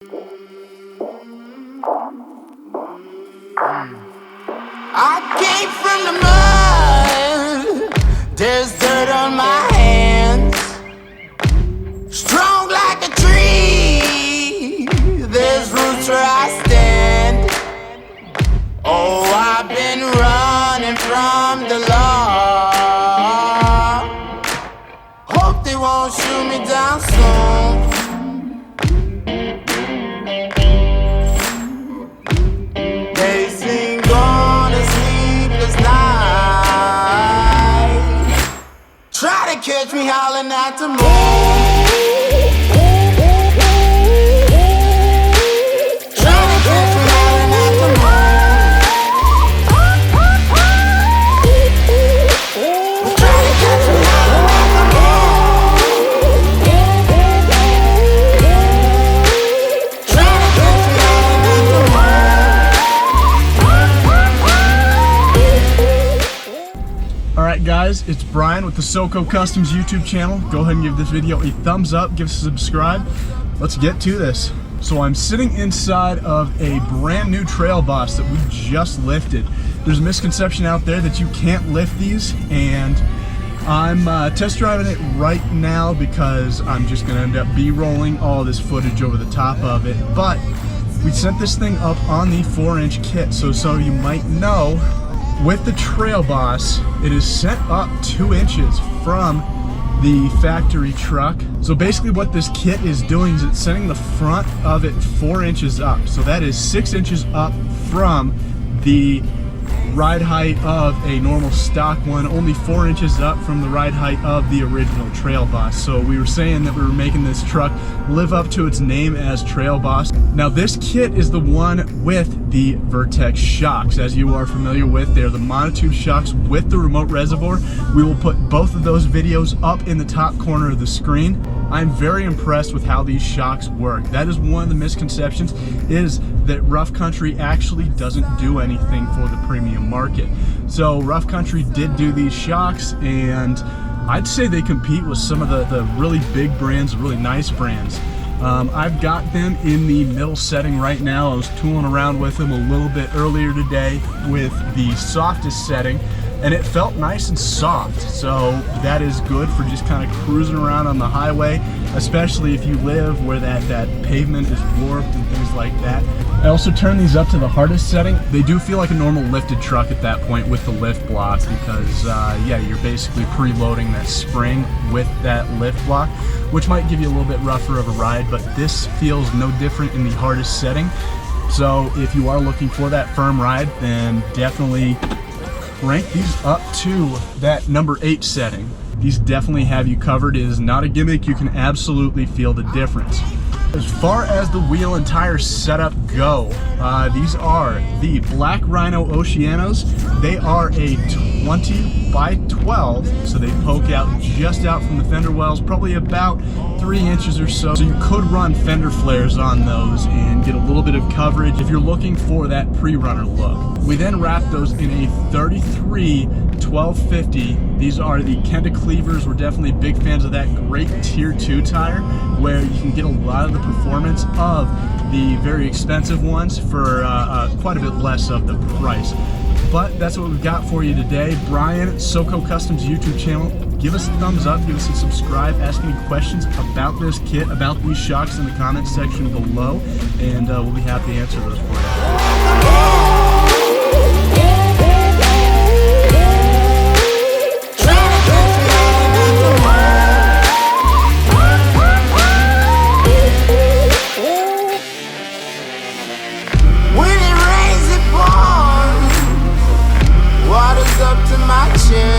I came from the mud, there's dirt on my hands. Strong like a tree, there's roots where I stand. Oh, I've been running from the law. Hope they won't shoot me down soon. They sing on a sleepless night. Try to catch me howling at the moon. Alright guys, it's Brian with the SoCo Customs YouTube channel. Go ahead and give this video a thumbs up, give us a subscribe. Let's get to this. So I'm sitting inside of a brand new trail boss that we just lifted. There's a misconception out there that you can't lift these, and I'm test driving it right now because I'm just going to end up B-rolling all this footage over the top of it. But we sent this thing up on the 4-inch kit, so you might know, with the trail boss, it is sent up 2 inches from the factory truck. So basically what this kit is doing is it's sending the front of it 4 inches up. So that is 6 inches up from the ride height of a normal stock one, only 4 inches up from the ride height of the original trail boss. So we were saying that we were making this truck live up to its name as trail boss. Now this kit is the one with the Vertex Shocks. As you are familiar with, they're the monotube shocks with the remote reservoir. We will put both of those videos up in the top corner of the screen. I'm very impressed with how these shocks work. That is one of the misconceptions, is that Rough Country actually doesn't do anything for the premium market. So Rough Country did do these shocks, and I'd say they compete with some of the really big brands, really nice brands. I've got them in the middle setting right now. I was tooling around with them a little bit earlier today with the softest setting, and it felt nice and soft. So that is good for just kind of cruising around on the highway, especially if you live where that pavement is warped and things like that. I also turned these up to the hardest setting. They do feel like a normal lifted truck at that point with the lift block, because yeah, you're basically preloading that spring with that lift block, which might give you a little bit rougher of a ride, but this feels no different in the hardest setting. So if you are looking for that firm ride, then definitely crank these up to that number 8 setting. These definitely have you covered. It is not a gimmick. You can absolutely feel the difference. As far as the wheel and tire setup go, these are the Black Rhino Oceanos. They are a 20 by 12, so they poke out just out from the fender wells, probably about 3 inches or so. So you could run fender flares on those and get a little bit of coverage if you're looking for that pre-runner look. We then wrapped those in a 33 1250. These are the Kenda Cleavers. We're definitely big fans of that great tier 2 tire, where you can get a lot of the performance of the very expensive ones for quite a bit less of the price. But that's what we've got for you today. Brian, SoCo Customs YouTube channel. Give us a thumbs up, give us a subscribe, ask any questions about this kit, about these shocks in the comments section below, and we'll be happy to answer those for you. When it rains, it pours. Water's up to my chin.